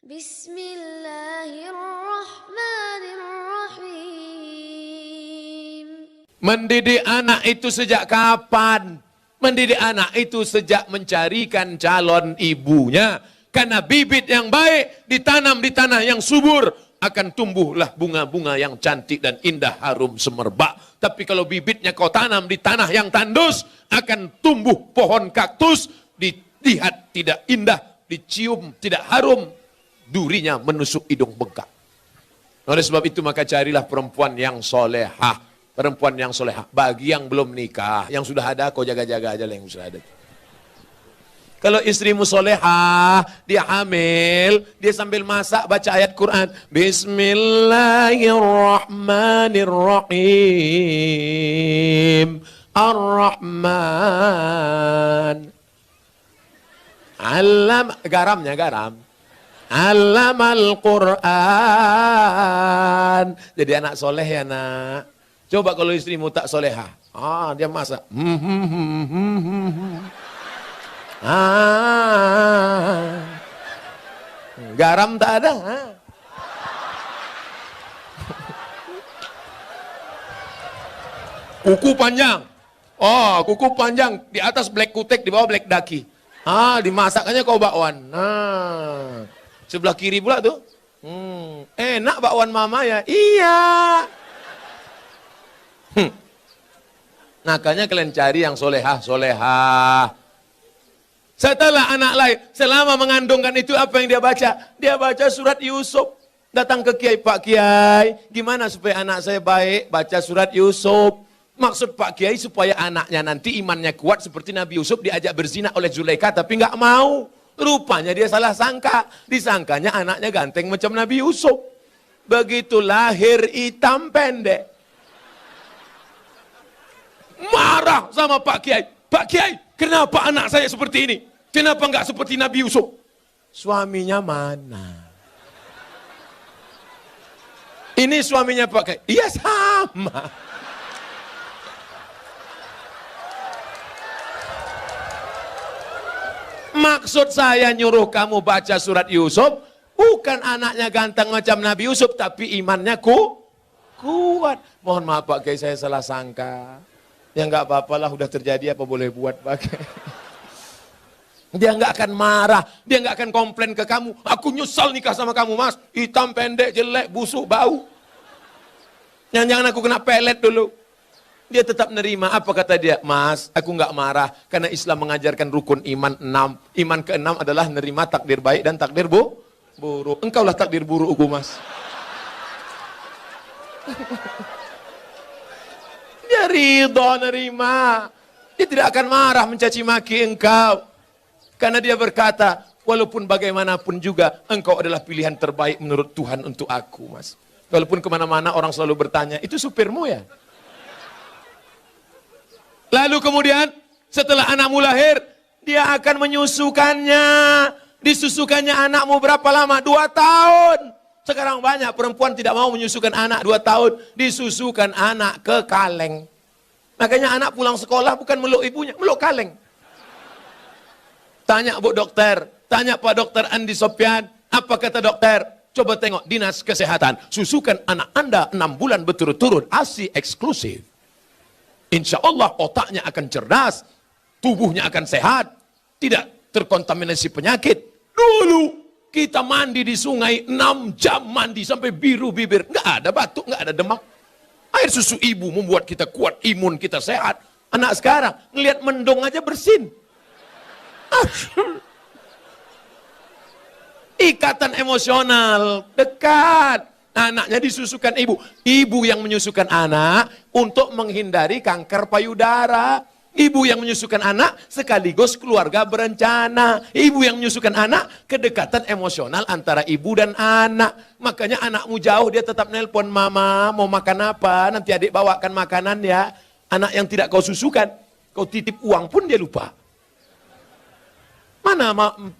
Bismillahirrahmanirrahim. Mendidik anak itu sejak kapan? Mendidik anak itu sejak mencarikan calon ibunya. Karena bibit yang baik ditanam di tanah yang subur, akan tumbuhlah bunga-bunga yang cantik dan indah harum semerbak. Tapi kalau bibitnya kau tanam di tanah yang tandus, akan tumbuh pohon kaktus, dilihat tidak indah, dicium tidak harum, durinya menusuk hidung bengkak. Oleh sebab itu maka carilah perempuan yang solehah. Perempuan yang solehah. Bagi yang belum nikah, yang sudah ada kau jaga-jaga aja lah yang sudah ada. Kalau istrimu solehah, dia hamil, dia sambil masak baca ayat Quran. Bismillahirrahmanirrahim. Ar-Rahman. Garamnya garam. Allamal Quran. Jadi anak soleh ya nak. Coba kalau istrimu tak solehah. Dia masak. Garam tak ada. Kuku panjang. Kuku panjang. Di atas black kutek, di bawah black daki. Dimasaknya kau bakwan. Sebelah kiri pula tuh. Enak bakwan mama ya? Iya. Makanya kalian cari yang solehah. Setelah anak lahir, selama mengandungkan itu apa yang dia baca? Dia baca surat Yusuf. Datang ke Kiai, Pak Kiai, gimana supaya anak saya baik? Baca surat Yusuf. Maksud Pak Kiai supaya anaknya nanti imannya kuat seperti Nabi Yusuf diajak berzina oleh Zulaikha tapi nggak mau. Rupanya dia salah sangka. Disangkanya anaknya ganteng macam Nabi Yusuf. Begitu lahir hitam pendek. Marah sama Pak Kiai. Pak Kiai, kenapa anak saya seperti ini? Kenapa nggak seperti Nabi Yusuf? Suaminya mana? Ini suaminya Pak Kiai. Iya sama. Maksud saya nyuruh kamu baca surat Yusuf, bukan anaknya ganteng macam Nabi Yusuf, tapi imannya kuat. Mohon maaf Pak Kiai, saya salah sangka. Ya nggak apa-apalah, udah terjadi apa boleh buat Pak Kiai. Dia nggak akan marah, dia nggak akan komplain ke kamu. Aku nyesal nikah sama kamu mas, hitam pendek, jelek, busuk, bau. Jangan-jangan aku kena pelet dulu. Dia tetap nerima. Apa kata dia? Mas, aku nggak marah karena Islam mengajarkan rukun iman 6. Iman ke-6 adalah nerima takdir baik dan takdir buruk. Engkaulah takdir burukku, mas. Dia ridho nerima. Dia tidak akan marah mencaci maki engkau. Karena dia berkata, walaupun bagaimanapun juga engkau adalah pilihan terbaik menurut Tuhan untuk aku, mas. Walaupun kemana-mana orang selalu bertanya, itu supirmu ya? Lalu kemudian setelah anakmu lahir, dia akan menyusukannya. Disusukannya anakmu berapa lama? 2 tahun. Sekarang banyak perempuan tidak mau menyusukan anak 2 tahun. Disusukan anak ke kaleng. Makanya anak pulang sekolah bukan meluk ibunya, meluk kaleng. Tanya Bu Dokter, tanya Pak Dokter Andi Sopyan, apa kata dokter? Coba tengok dinas kesehatan, susukan anak Anda 6 bulan berturut-turut, ASI eksklusif. Insya Allah otaknya akan cerdas, tubuhnya akan sehat, tidak terkontaminasi penyakit. Dulu kita mandi di sungai 6 jam mandi sampai biru bibir, nggak ada batuk, nggak ada demam. Air susu ibu membuat kita kuat, imun kita sehat. Anak sekarang ngelihat mendung aja bersin. Ikatan emosional dekat. Anaknya disusukan ibu. Ibu yang menyusukan anak untuk menghindari kanker payudara. Ibu yang menyusukan anak sekaligus keluarga berencana. Ibu yang menyusukan anak kedekatan emosional antara ibu dan anak. Makanya anakmu jauh dia tetap nelpon, mama mau makan apa? Nanti adik bawakan makanan ya. Anak yang tidak kau susukan, kau titip uang pun dia lupa. Mana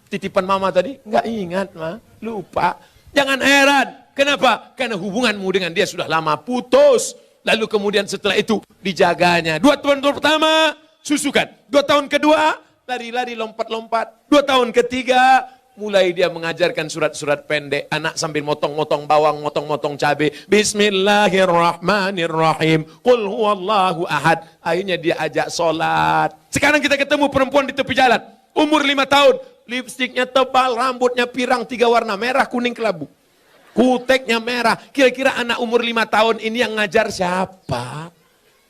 titipan mama tadi? Enggak ingat, ma. Lupa. Jangan heran. Kenapa? Karena hubunganmu dengan dia sudah lama putus. Lalu kemudian setelah itu dijaganya. 2 tahun pertama, susukan. 2 tahun kedua, lari-lari, lompat-lompat. 2 tahun ketiga, Mulai dia mengajarkan surat-surat pendek, anak sambil motong-motong bawang, motong-motong cabai. Bismillahirrahmanirrahim. Qul huwallahu ahad. Akhirnya dia ajak sholat. Sekarang kita ketemu perempuan di tepi jalan. Umur 5 tahun. Lipstiknya tebal, rambutnya pirang 3 warna, merah, kuning, kelabu. Kuteknya merah. Kira-kira anak umur 5 tahun ini yang ngajar siapa?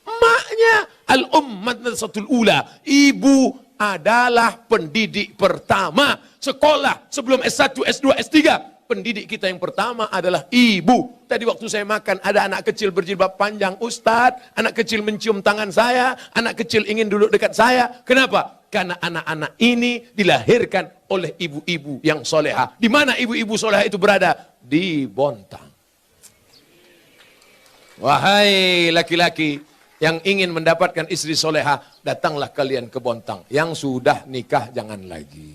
Maknya. Al-ummat nasatul ula. Ibu adalah pendidik pertama. Sekolah sebelum S1, S2, S3. Pendidik kita yang pertama adalah ibu. Tadi waktu saya makan ada anak kecil berjilbab panjang. Ustadz, anak kecil mencium tangan saya. Anak kecil ingin duduk dekat saya. Kenapa? Karena anak-anak ini dilahirkan oleh ibu-ibu yang solehah. Di mana ibu-ibu solehah itu berada? Di Bontang. Wahai laki-laki yang ingin mendapatkan istri solehah, datanglah kalian ke Bontang. Yang sudah nikah jangan lagi.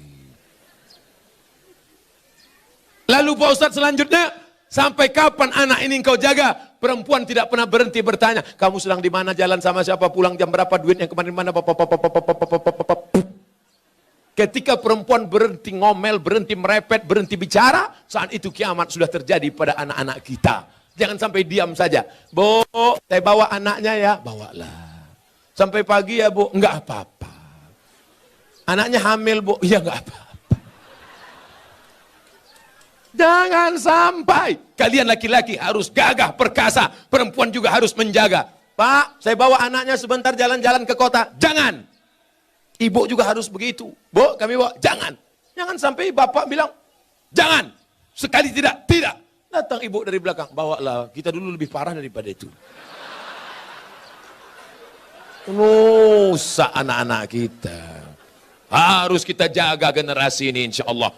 Lalu Pak Ustadz selanjutnya, sampai kapan anak ini engkau jaga? Perempuan tidak pernah berhenti bertanya, kamu sedang di mana, jalan sama siapa, pulang jam berapa, duitnya kemarin mana, ketika perempuan berhenti ngomel, berhenti merepet, berhenti bicara, saat itu kiamat sudah terjadi pada anak-anak kita. Jangan sampai diam saja. Bu, saya bawa anaknya ya. Bawalah. Sampai pagi ya bu. Enggak apa-apa. Anaknya hamil bu. Ya enggak apa-apa. Jangan sampai. Kalian laki-laki harus gagah, perkasa. Perempuan juga harus menjaga. Pak, saya bawa anaknya sebentar jalan-jalan ke kota. Jangan. Ibu juga harus begitu. Bu, kami bawa. Jangan. Jangan sampai bapak bilang. Jangan. Sekali tidak. Tidak. Datang ibu dari belakang, bawalah, kita dulu lebih parah daripada itu. Nusa anak-anak kita. Harus kita jaga generasi ini insya Allah.